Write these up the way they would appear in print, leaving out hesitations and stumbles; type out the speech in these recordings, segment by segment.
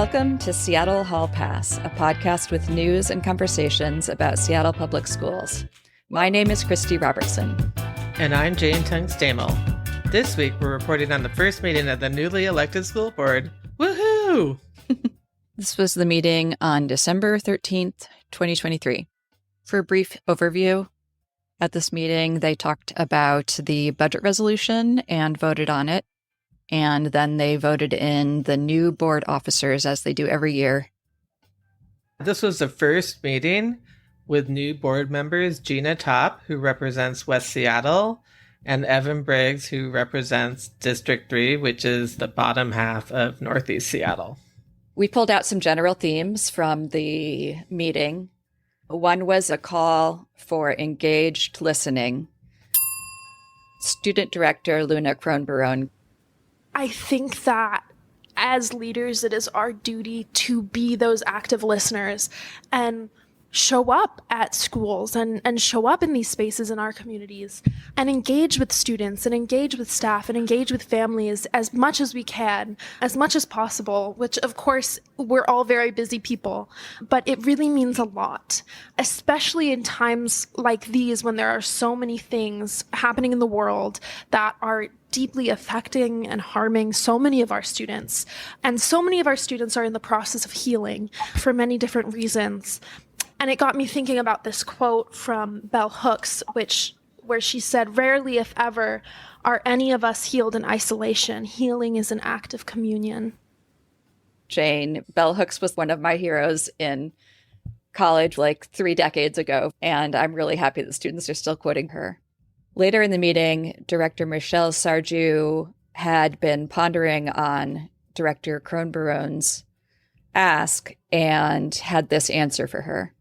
Welcome to Seattle Hall Pass, a podcast with news and conversations about Seattle Public Schools. My name is Christy Robertson. And I'm Jane Tung-Stamel. This week, we're reporting on the first meeting of the newly elected school board. Woohoo! This was the meeting on December 13th, 2023. For a brief overview, at this meeting, they talked about the budget resolution and voted on it. And then they voted in the new board officers as they do every year. This was the first meeting with new board members, Gina Top, who represents West Seattle, and Evan Briggs, who represents District 3, which is the bottom half of Northeast Seattle. We pulled out some general themes from the meeting. One was a call for engaged listening. Student Director Luna Kronbarone. I think that as leaders, it is our duty to be those active listeners and show up at schools and show up in these spaces in our communities and engage with students and engage with staff and engage with families as much as we can, as much as possible, which of course we're all very busy people, but it really means a lot, especially in times like these when there are so many things happening in the world that are deeply affecting and harming so many of our students. And so many of our students are in the process of healing for many different reasons. And it got me thinking about this quote from Bell Hooks, where she said, "Rarely, if ever, are any of us healed in isolation. Healing is an act of communion." Jane, Bell Hooks was one of my heroes in college like 3 decades ago, and I'm really happy that students are still quoting her. Later in the meeting, Director Michelle Sarju had been pondering on Director Kronbarone's ask and had this answer for her.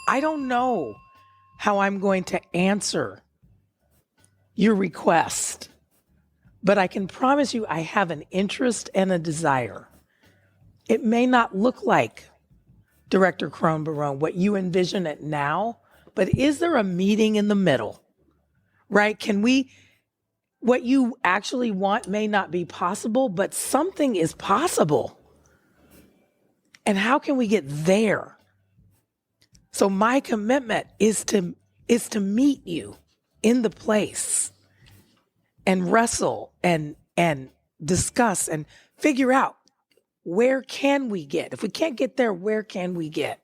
I don't know how I'm going to answer your request, but I can promise you I have an interest and a desire. It may not look like Director Kronbarone, what you envision it now, but is there a meeting in the middle, right? What you actually want may not be possible, but something is possible. And how can we get there? So my commitment is to meet you in the place and wrestle and discuss and figure out where can we get? If we can't get there, where can we get?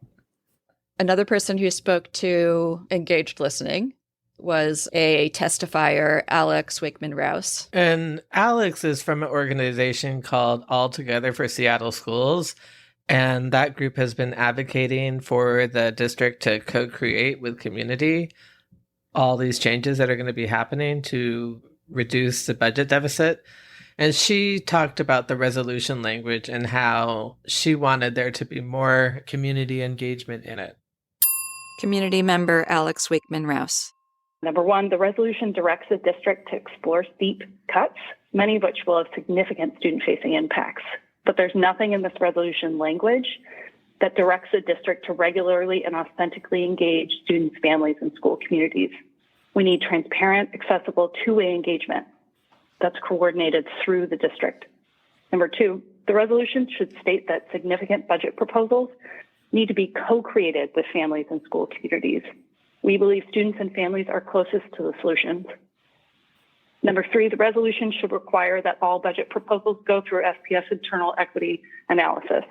Another person who spoke to engaged listening was a testifier, Alex Wakeman-Rouse. And Alex is from an organization called All Together for Seattle Schools. And that group has been advocating for the district to co-create with community all these changes that are going to be happening to reduce the budget deficit. And she talked about the resolution language and how she wanted there to be more community engagement in it. Community member Alex Wakeman-Rouse. Number one, the resolution directs the district to explore steep cuts, many of which will have significant student-facing impacts. But there's nothing in this resolution language that directs the district to regularly and authentically engage students, families, and school communities. We need transparent, accessible, two-way engagement that's coordinated through the district. Number two, the resolution should state that significant budget proposals need to be co-created with families and school communities. We believe students and families are closest to the solutions. Number three, the resolution should require that all budget proposals go through SPS internal equity analysis.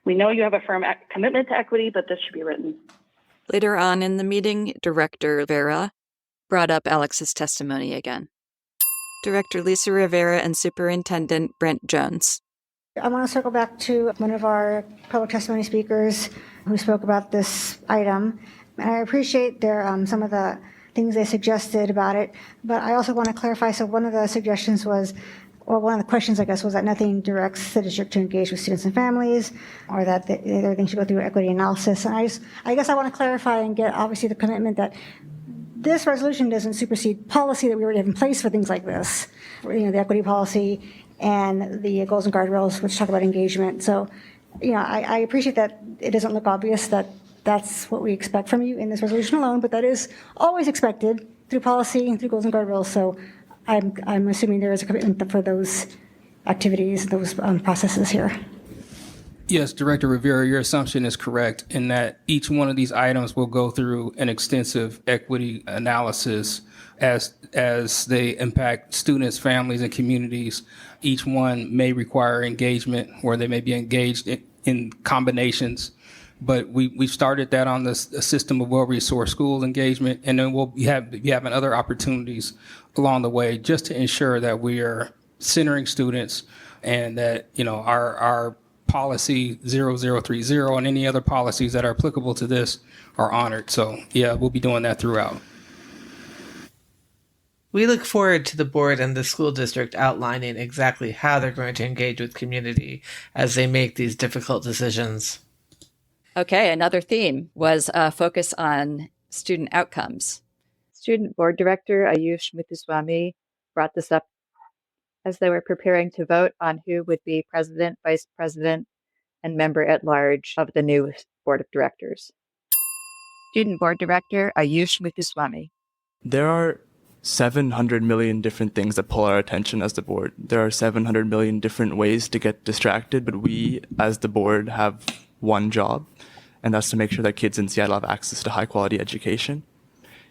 We know you have a firm commitment to equity, but this should be written. Later on in the meeting, Director Vera brought up Alex's testimony again. Director Lisa Rivera and Superintendent Brent Jones. I want to circle back to one of our public testimony speakers who spoke about this item. And I appreciate some of the things they suggested about it, but I also want to clarify. So one of the suggestions was, or one of the questions, I guess, was that nothing directs the district to engage with students and families, or that everything should go through equity analysis. And I guess I want to clarify and get, obviously, the commitment that this resolution doesn't supersede policy that we already have in place for things like this, the equity policy and the goals and guardrails, which talk about engagement. So, I appreciate that it doesn't look obvious that that's what we expect from you in this resolution alone, but that is always expected through policy and through goals and guardrails. So I'm assuming there is a commitment for those activities, those processes here. Yes, Director Rivera, your assumption is correct in that each one of these items will go through an extensive equity analysis as they impact students, families, and communities. Each one may require engagement, or they may be engaged in combinations. But we've started that on this system of well-resourced school engagement, and then we'll be having other opportunities along the way just to ensure that we are centering students and that, our policy 0030 and any other policies that are applicable to this are honored. So yeah, we'll be doing that throughout. We look forward to the board and the school district outlining exactly how they're going to engage with community as they make these difficult decisions. Okay, another theme was a focus on student outcomes. Student board director Ayush Muthuswamy brought this up as they were preparing to vote on who would be president, vice president, and member at large of the new board of directors. Student board director Ayush Muthuswamy. There are 700 million different things that pull our attention as the board. There are 700 million different ways to get distracted, but we as the board have one job, and that's to make sure that kids in Seattle have access to high quality education.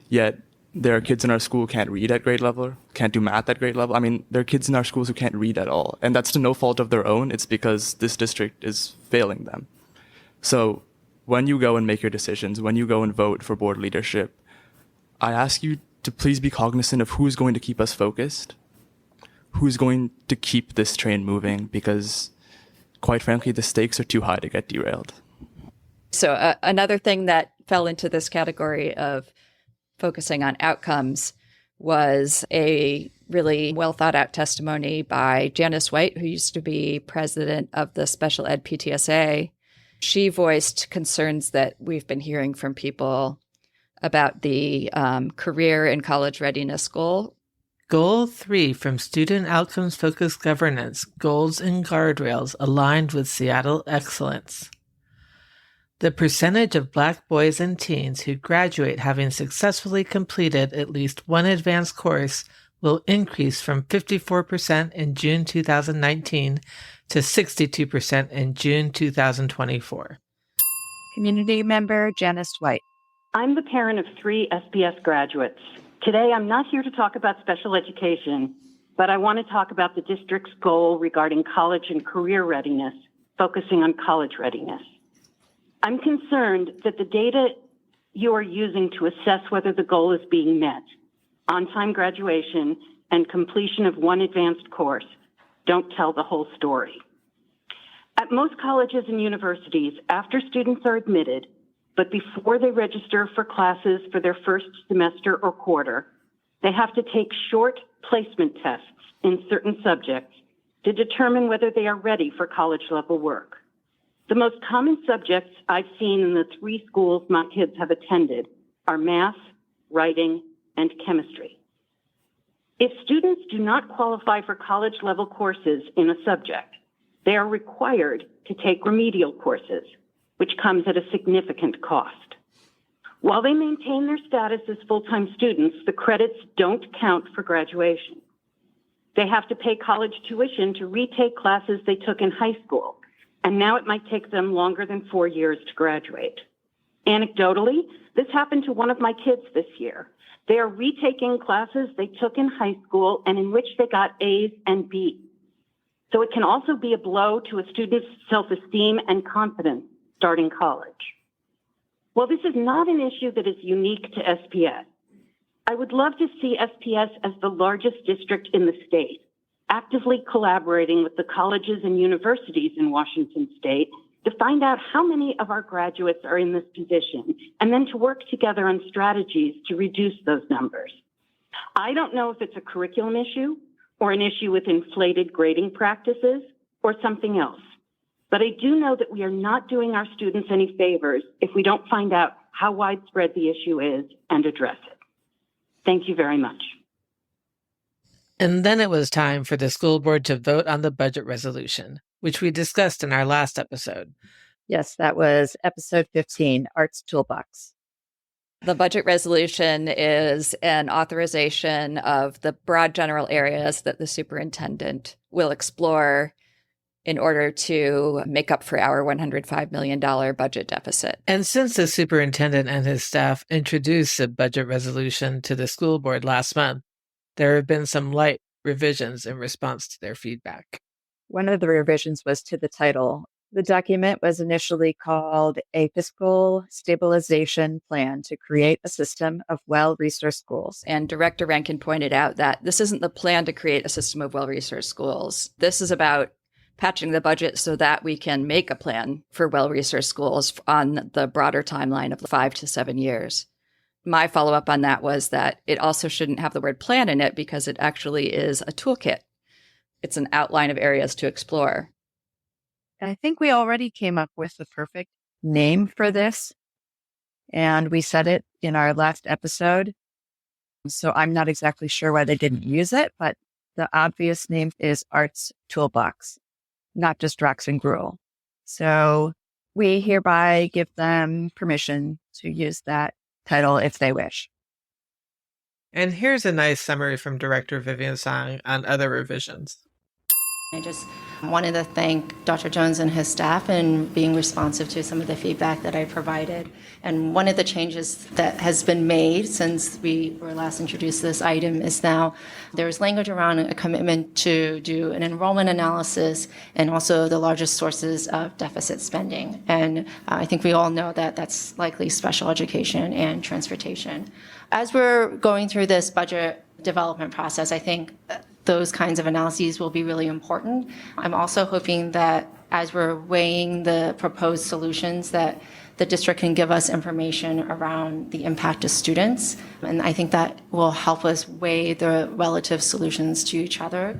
Yet there are kids in our school who can't read at grade level, can't do math at grade level. I mean, there are kids in our schools who can't read at all. And that's to no fault of their own. It's because this district is failing them. So when you go and make your decisions, when you go and vote for board leadership, I ask you to please be cognizant of who's going to keep us focused, who's going to keep this train moving, because quite frankly, the stakes are too high to get derailed. So another thing that fell into this category of focusing on outcomes was a really well thought out testimony by Janice White, who used to be president of the Special Ed PTSA. She voiced concerns that we've been hearing from people about the career and college readiness goal. Goal 3 from Student Outcomes Focused Governance, Goals and Guardrails Aligned with Seattle Excellence. The percentage of Black boys and teens who graduate having successfully completed at least one advanced course will increase from 54% in June 2019 to 62% in June 2024. Community member Janice White. I'm the parent of 3 SPS graduates. Today, I'm not here to talk about special education, but I want to talk about the district's goal regarding college and career readiness, focusing on college readiness. I'm concerned that the data you are using to assess whether the goal is being met, on-time graduation and completion of one advanced course, don't tell the whole story. At most colleges and universities, after students are admitted, but before they register for classes for their first semester or quarter, they have to take short placement tests in certain subjects to determine whether they are ready for college-level work. The most common subjects I've seen in the 3 schools my kids have attended are math, writing, and chemistry. If students do not qualify for college-level courses in a subject, they are required to take remedial courses, which comes at a significant cost. While they maintain their status as full-time students, the credits don't count for graduation. They have to pay college tuition to retake classes they took in high school, and now it might take them longer than 4 years to graduate. Anecdotally, this happened to one of my kids this year. They are retaking classes they took in high school and in which they got A's and B's. So it can also be a blow to a student's self-esteem and confidence starting college. While this is not an issue that is unique to SPS, I would love to see SPS as the largest district in the state, actively collaborating with the colleges and universities in Washington state to find out how many of our graduates are in this position, and then to work together on strategies to reduce those numbers. I don't know if it's a curriculum issue or an issue with inflated grading practices or something else, but I do know that we are not doing our students any favors if we don't find out how widespread the issue is and address it. Thank you very much. And then it was time for the school board to vote on the budget resolution, which we discussed in our last episode. Yes, that was episode 15, Arts Toolbox. The budget resolution is an authorization of the broad general areas that the superintendent will explore in order to make up for our $105 million budget deficit. And since the superintendent and his staff introduced a budget resolution to the school board last month, there have been some light revisions in response to their feedback. One of the revisions was to the title. The document was initially called a Fiscal Stabilization Plan to Create a System of Well-Resourced Schools. And Director Rankin pointed out that this isn't the plan to create a system of well-resourced schools. This is about patching the budget so that we can make a plan for well-resourced schools on the broader timeline of 5 to 7 years. My follow-up on that was that it also shouldn't have the word plan in it because it actually is a toolkit. It's an outline of areas to explore. And I think we already came up with the perfect name for this. And we said it in our last episode. So I'm not exactly sure why they didn't use it, but the obvious name is Arts Toolbox, not just Rocks and Gruel. So we hereby give them permission to use that title if they wish. And here's a nice summary from Director Vivian Song on other revisions. I just wanted to thank Dr. Jones and his staff in being responsive to some of the feedback that I provided. And one of the changes that has been made since we were last introduced this item is now there's language around a commitment to do an enrollment analysis and also the largest sources of deficit spending. And I think we all know that that's likely special education and transportation. As we're going through this budget development process, I think those kinds of analyses will be really important. I'm also hoping that as we're weighing the proposed solutions that the district can give us information around the impact of students. And I think that will help us weigh the relative solutions to each other.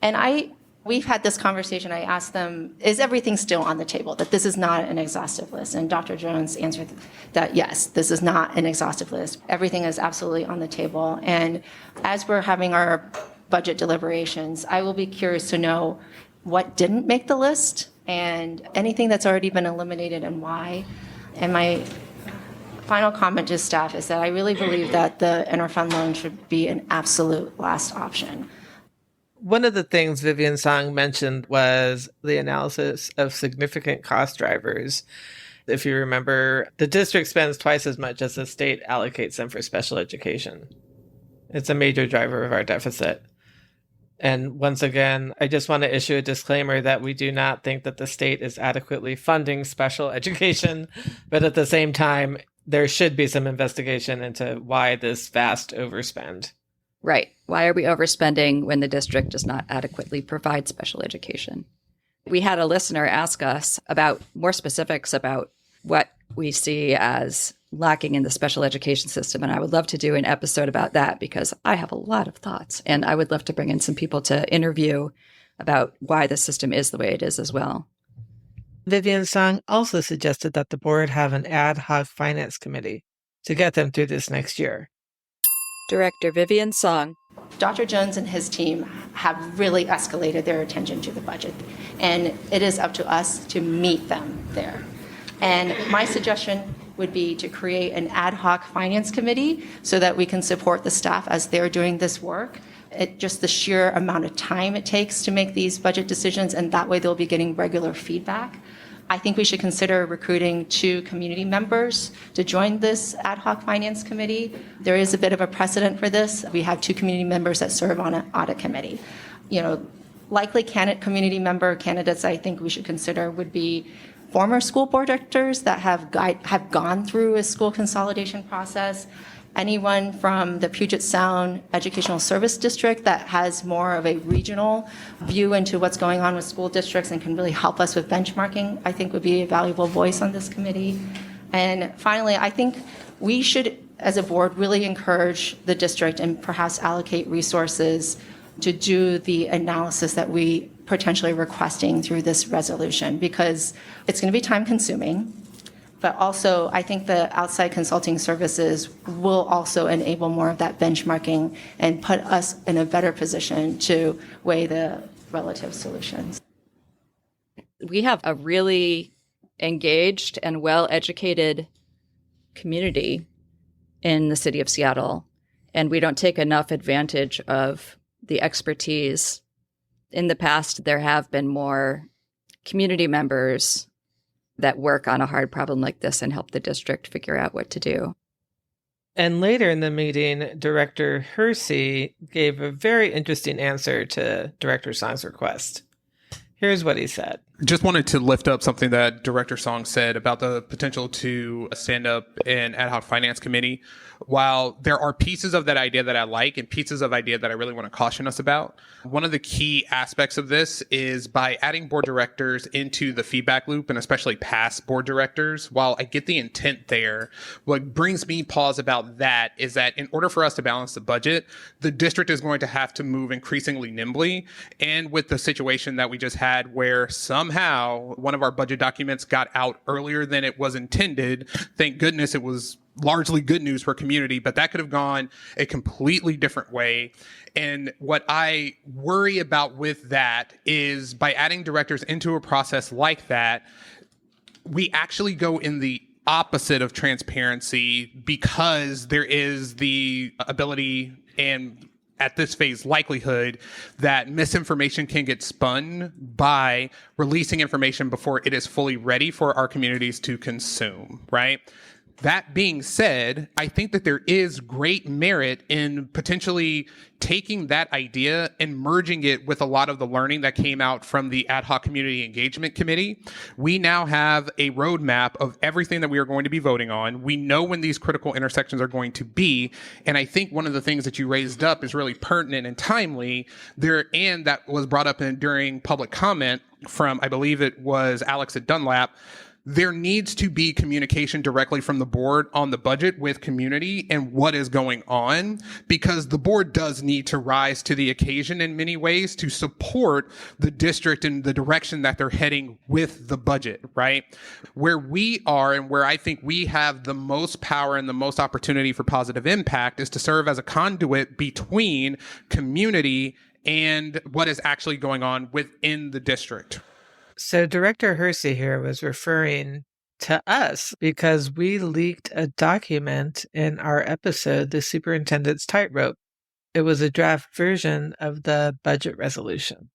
And we've had this conversation. I asked them, is everything still on the table? That this is not an exhaustive list. And Dr. Jones answered that, yes, this is not an exhaustive list. Everything is absolutely on the table. And as we're having our budget deliberations, I will be curious to know what didn't make the list and anything that's already been eliminated and why. And my final comment to staff is that I really believe that the interfund loan should be an absolute last option. One of the things Vivian Song mentioned was the analysis of significant cost drivers. If you remember, the district spends twice as much as the state allocates them for special education. It's a major driver of our deficit. And once again, I just want to issue a disclaimer that we do not think that the state is adequately funding special education, but at the same time, there should be some investigation into why this vast overspend. Right. Why are we overspending when the district does not adequately provide special education? We had a listener ask us about more specifics about what we see as lacking in the special education system. And I would love to do an episode about that because I have a lot of thoughts and I would love to bring in some people to interview about why the system is the way it is as well. Vivian Song also suggested that the board have an ad hoc finance committee to get them through this next year. Director Vivian Song. Dr. Jones and his team have really escalated their attention to the budget, and it is up to us to meet them there. And my suggestion would be to create an ad hoc finance committee so that we can support the staff as they're doing this work. Just the sheer amount of time it takes to make these budget decisions, and that way they'll be getting regular feedback. I think we should consider recruiting 2 community members to join this ad hoc finance committee. There is a bit of a precedent for this. We have 2 community members that serve on an audit committee. Likely community member candidates I think we should consider would be former school board directors that have gone through a school consolidation process, anyone from the Puget Sound Educational Service District that has more of a regional view into what's going on with school districts and can really help us with benchmarking, I think would be a valuable voice on this committee. And finally, I think we should, as a board, really encourage the district and perhaps allocate resources to do the analysis that we potentially requesting through this resolution, because it's going to be time consuming. But also, I think the outside consulting services will also enable more of that benchmarking and put us in a better position to weigh the relative solutions. We have a really engaged and well-educated community in the city of Seattle, and we don't take enough advantage of the expertise. In the past, there have been more community members that work on a hard problem like this and help the district figure out what to do. And later in the meeting, Director Hersey gave a very interesting answer to Director Song's request. Here's what he said. Just wanted to lift up something that Director Song said about the potential to stand up an ad hoc finance committee. While there are pieces of that idea that I like and pieces of idea that I really want to caution us about, one of the key aspects of this is by adding board directors into the feedback loop, and especially past board directors. While I get the intent there, what brings me pause about that is that in order for us to balance the budget, the district is going to have to move increasingly nimbly. And with the situation that we just had where somehow one of our budget documents got out earlier than it was intended, thank goodness it was largely good news for community, but that could have gone a completely different way. And what I worry about with that is by adding directors into a process like that, we actually go in the opposite of transparency, because there is the ability and at this phase likelihood that misinformation can get spun by releasing information before it is fully ready for our communities to consume, right? That being said, I think that there is great merit in potentially taking that idea and merging it with a lot of the learning that came out from the Ad Hoc Community Engagement Committee. We now have a roadmap of everything that we are going to be voting on. We know when these critical intersections are going to be. And I think one of the things that you raised up is really pertinent and timely there, and that was brought up during public comment from, I believe it was Alex at Dunlap. There needs to be communication directly from the board on the budget with community and what is going on, because the board does need to rise to the occasion in many ways to support the district in the direction that they're heading with the budget, right? Where we are and where I think we have the most power and the most opportunity for positive impact is to serve as a conduit between community and what is actually going on within the district. So Director Hersey here was referring to us because we leaked a document in our episode, The Superintendent's Tightrope. It was a draft version of the budget resolution.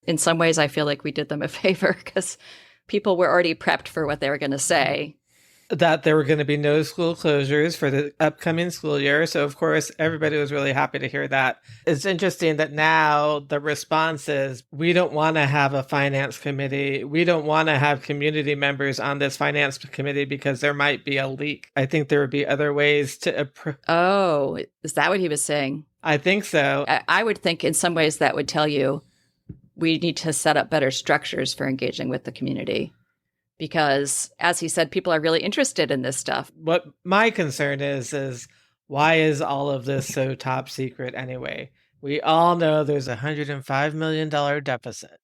In some ways, I feel like we did them a favor because people were already prepped for what they were going to say. That there were going to be no school closures for the upcoming school year. So, of course, everybody was really happy to hear that. It's interesting that now the response is, we don't want to have a finance committee. We don't want to have community members on this finance committee because there might be a leak. I think there would be other ways to... Oh, is that what he was saying? I think so. I would think in some ways that would tell you we need to set up better structures for engaging with the community. Because, as he said, people are really interested in this stuff. What my concern is why is all of this so top secret anyway? We all know there's a $105 million deficit.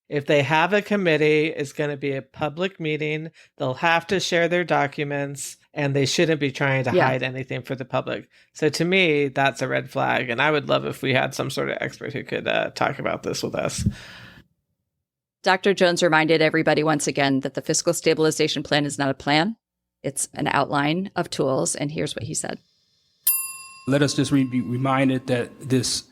If they have a committee, it's going to be a public meeting. They'll have to share their documents, and they shouldn't be trying to hide anything for the public. So to me, that's a red flag. And I would love if we had some sort of expert who could talk about this with us. Dr. Jones reminded everybody once again that the fiscal stabilization plan is not a plan. It's an outline of tools. And here's what he said. Let us just be reminded that this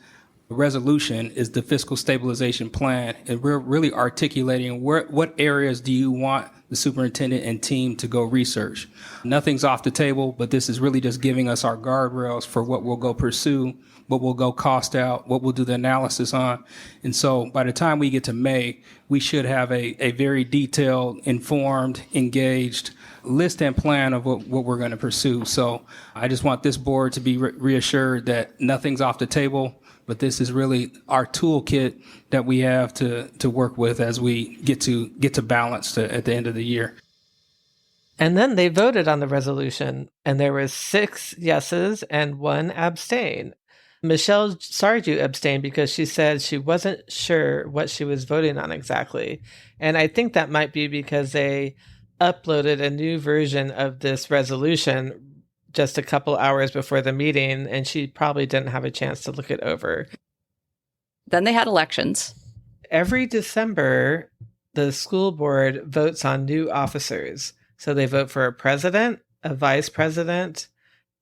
resolution is the fiscal stabilization plan. And we're really articulating what areas do you want the superintendent and team to go research. Nothing's off the table, but this is really just giving us our guardrails for what we'll go pursue, what we'll go cost out, what we'll do the analysis on. And so by the time we get to May, we should have a very detailed, informed, engaged list and plan of what we're going to pursue. So I just want this board to be reassured that nothing's off the table, but this is really our toolkit that we have to work with as we get to balance at the end of the year. And then they voted on the resolution, and there were 6 yeses and 1 abstain. Michelle Sarju abstained because she said she wasn't sure what she was voting on exactly. And I think that might be because they uploaded a new version of this resolution just a couple hours before the meeting, and she probably didn't have a chance to look it over. Then they had elections. Every December, the school board votes on new officers. So they vote for a president, a vice president,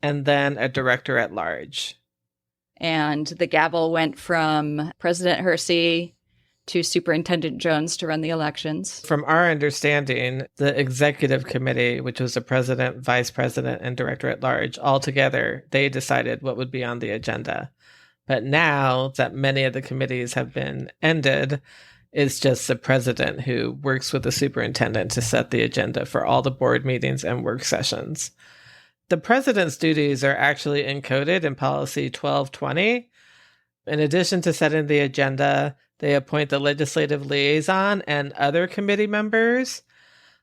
and then a director at large. And the gavel went from President Hersey to Superintendent Jones to run the elections. From our understanding, the executive committee, which was the president, vice president, and director at large, all together, they decided what would be on the agenda. But now that many of the committees have been ended, it's just the president who works with the superintendent to set the agenda for all the board meetings and work sessions. The president's duties are actually encoded in Policy 1220. In addition to setting the agenda, they appoint the legislative liaison and other committee members.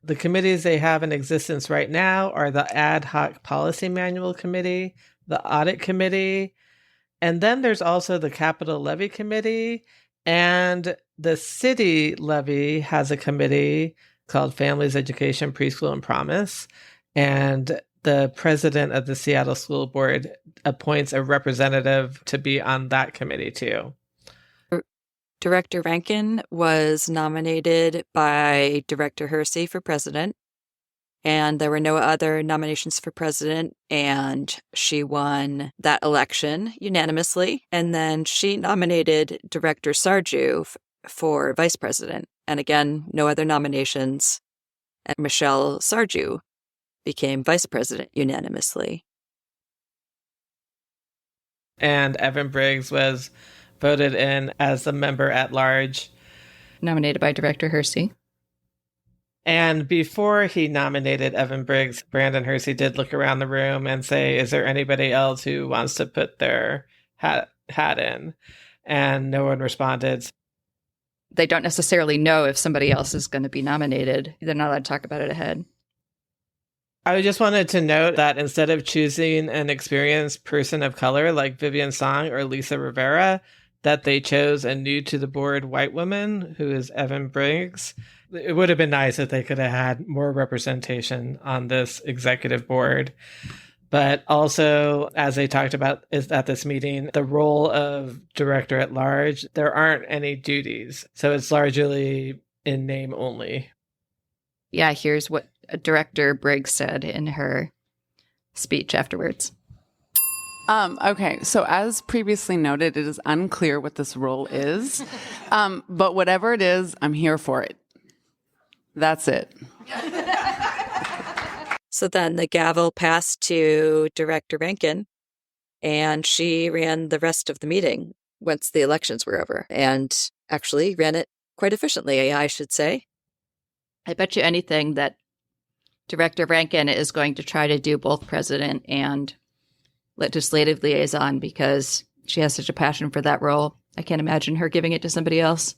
The committees they have in existence right now are the Ad Hoc Policy Manual Committee, the Audit Committee, and then there's also the Capital Levy Committee, and the city levy has a committee called Families, Education, Preschool, and Promise, and the president of the Seattle School Board appoints a representative to be on that committee too. Director Rankin was nominated by Director Hersey for president, and there were no other nominations for president, and she won that election unanimously. And then she nominated Director Sarju for vice president, and again, no other nominations, and Michelle Sarju became vice president unanimously. And Evan Briggs was voted in as the member at large. Nominated by Director Hersey. And before he nominated Evan Briggs, Brandon Hersey did look around the room and say, is there anybody else who wants to put their hat in? And no one responded. They don't necessarily know if somebody else is going to be nominated. They're not allowed to talk about it ahead. I just wanted to note that instead of choosing an experienced person of color like Vivian Song or Lisa Rivera, that they chose a new to the board white woman who is Evan Briggs. It would have been nice if they could have had more representation on this executive board. But also, as they talked about is at this meeting, the role of director at large, there aren't any duties. So it's largely in name only. Yeah, here's what Director Briggs said in her speech afterwards. Okay, so as previously noted, it is unclear what this role is, but whatever it is, I'm here for it. That's it. So then the gavel passed to Director Rankin, and she ran the rest of the meeting once the elections were over, and actually ran it quite efficiently, I should say. I bet you anything that Director Rankin is going to try to do both president and legislative liaison because she has such a passion for that role. I can't imagine her giving it to somebody else.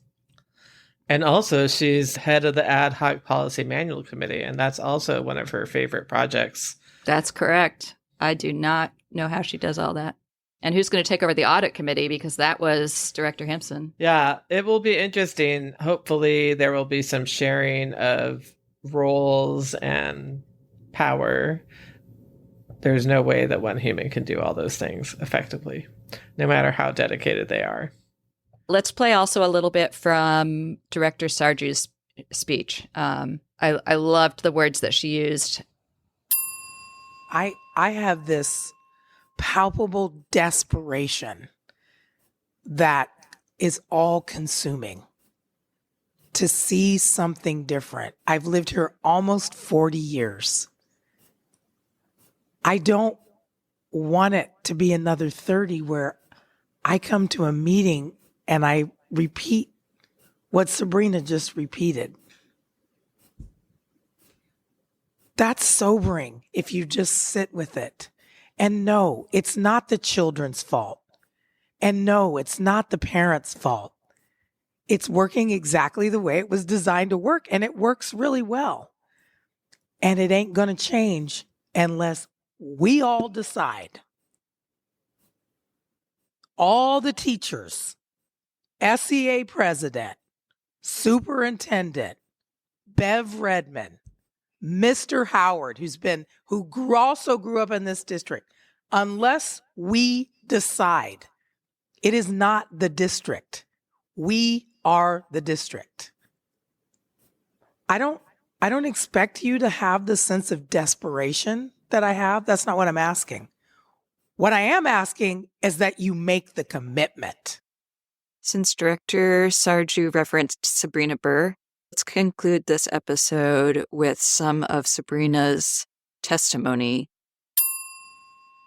And also, she's head of the Ad Hoc Policy Manual Committee, and that's also one of her favorite projects. That's correct. I do not know how she does all that. And who's going to take over the Audit Committee, because that was Director Hampson. Yeah, it will be interesting. Hopefully, there will be some sharing of roles and power. There's no way that one human can do all those things effectively, no matter how dedicated they are. Let's play also a little bit from Director Sarju's speech. I loved the words that she used. I have this palpable desperation that is all consuming to see something different. I've lived here almost 40 years. I don't want it to be another 30 where I come to a meeting and I repeat what Sabrina just repeated. That's sobering if you just sit with it. And no, it's not the children's fault. And no, it's not the parents' fault. It's working exactly the way it was designed to work, and it works really well. And it ain't going to change unless we all decide. All the teachers, SEA president, superintendent, Bev Redmond, Mr. Howard, who also grew up in this district, unless we decide, it is not the district. We are the district. I don't expect you to have the sense of desperation that I have. That's not what I'm asking. What I am asking is that you make the commitment. Since Director Sarju referenced Sabrina Burr, let's conclude this episode with some of Sabrina's testimony.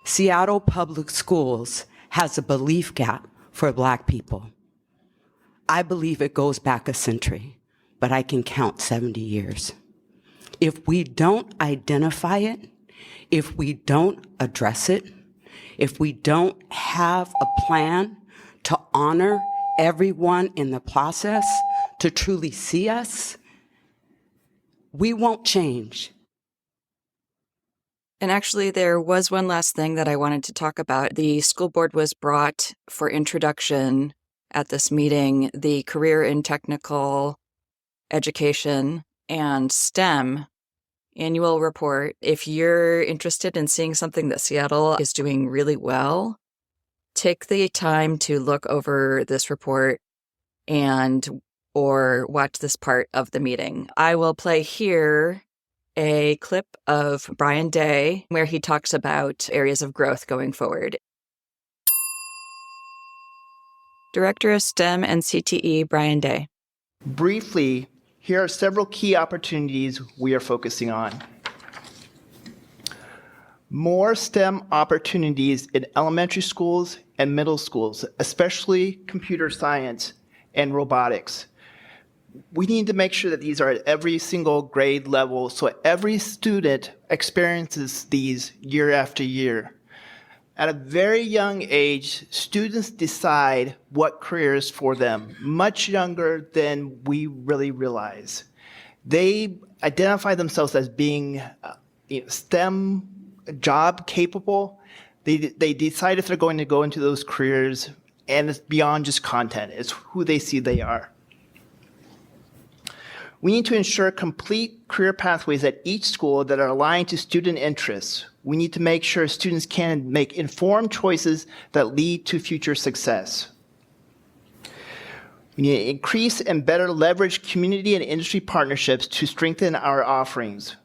Seattle Public Schools has a belief gap for Black people. I believe it goes back a century, but I can count 70 years. If we don't identify it, if we don't address it, if we don't have a plan to honor everyone in the process, to truly see us, we won't change. And actually, there was one last thing that I wanted to talk about. The school board was brought for introduction at this meeting, the Career in Technical Education and STEM annual report. If you're interested in seeing something that Seattle is doing really well, take the time to look over this report or watch this part of the meeting. I will play here a clip of Brian Day where he talks about areas of growth going forward. Director of STEM and CTE, Brian Day. Briefly, here are several key opportunities we are focusing on. More STEM opportunities in elementary schools and middle schools, especially computer science and robotics. We need to make sure that these are at every single grade level so every student experiences these year after year. At a very young age, students decide what career is for them, much younger than we really realize. They identify themselves as being STEM job capable. They decide if they're going to go into those careers, and it's beyond just content. It's who they see they are. We need to ensure complete career pathways at each school that are aligned to student interests. We need to make sure students can make informed choices that lead to future success. We need to increase and better leverage community and industry partnerships to strengthen our offerings.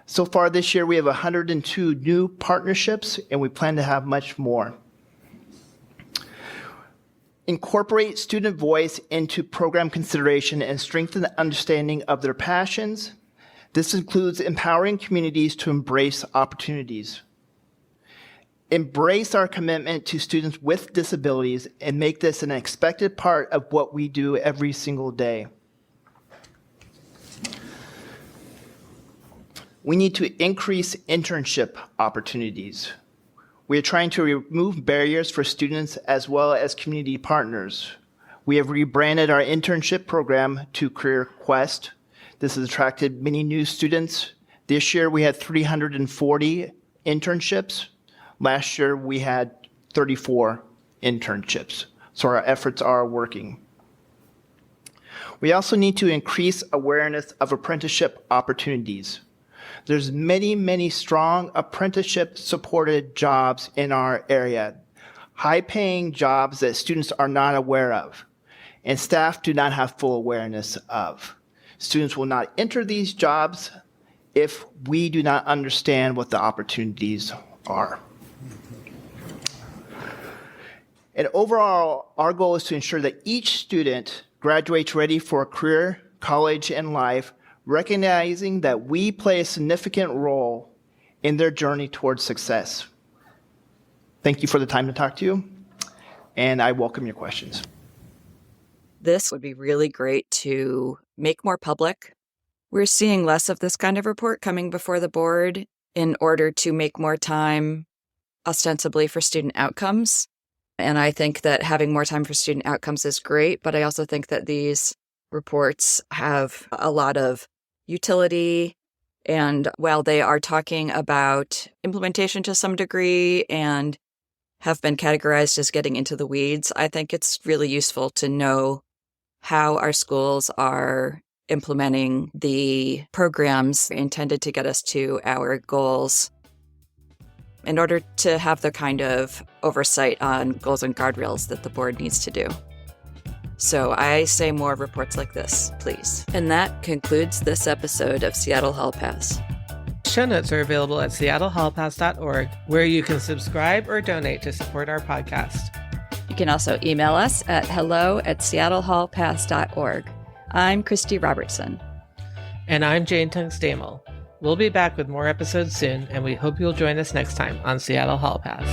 So far this year, we have 102 new partnerships, and we plan to have much more. Incorporate student voice into program consideration and strengthen the understanding of their passions. This includes empowering communities to embrace opportunities. Embrace our commitment to students with disabilities and make this an expected part of what we do every single day. We need to increase internship opportunities. We are trying to remove barriers for students as well as community partners. We have rebranded our internship program to Career Quest. This has attracted many new students. This year we had 340 internships. Last year we had 34 internships. So our efforts are working. We also need to increase awareness of apprenticeship opportunities. There's many strong apprenticeship-supported jobs in our area, high-paying jobs that students are not aware of, and staff do not have full awareness of. Students will not enter these jobs if we do not understand what the opportunities are. And overall, our goal is to ensure that each student graduates ready for a career, college, and life, recognizing that we play a significant role in their journey towards success. Thank you for the time to talk to you, and I welcome your questions. This would be really great to make more public. We're seeing less of this kind of report coming before the board in order to make more time ostensibly for student outcomes. And I think that having more time for student outcomes is great, but I also think that these reports have a lot of utility. And while they are talking about implementation to some degree and have been categorized as getting into the weeds, I think it's really useful to know how our schools are implementing the programs intended to get us to our goals in order to have the kind of oversight on goals and guardrails that the board needs to do. So I say more reports like this, please. And that concludes this episode of Seattle Hall Pass. Show notes are available at seattlehallpass.org, where you can subscribe or donate to support our podcast. You can also email us at hello@seattlehallpass.org. I'm Christy Robertson. And I'm Jane Tungstamel. We'll be back with more episodes soon, and we hope you'll join us next time on Seattle Hall Pass.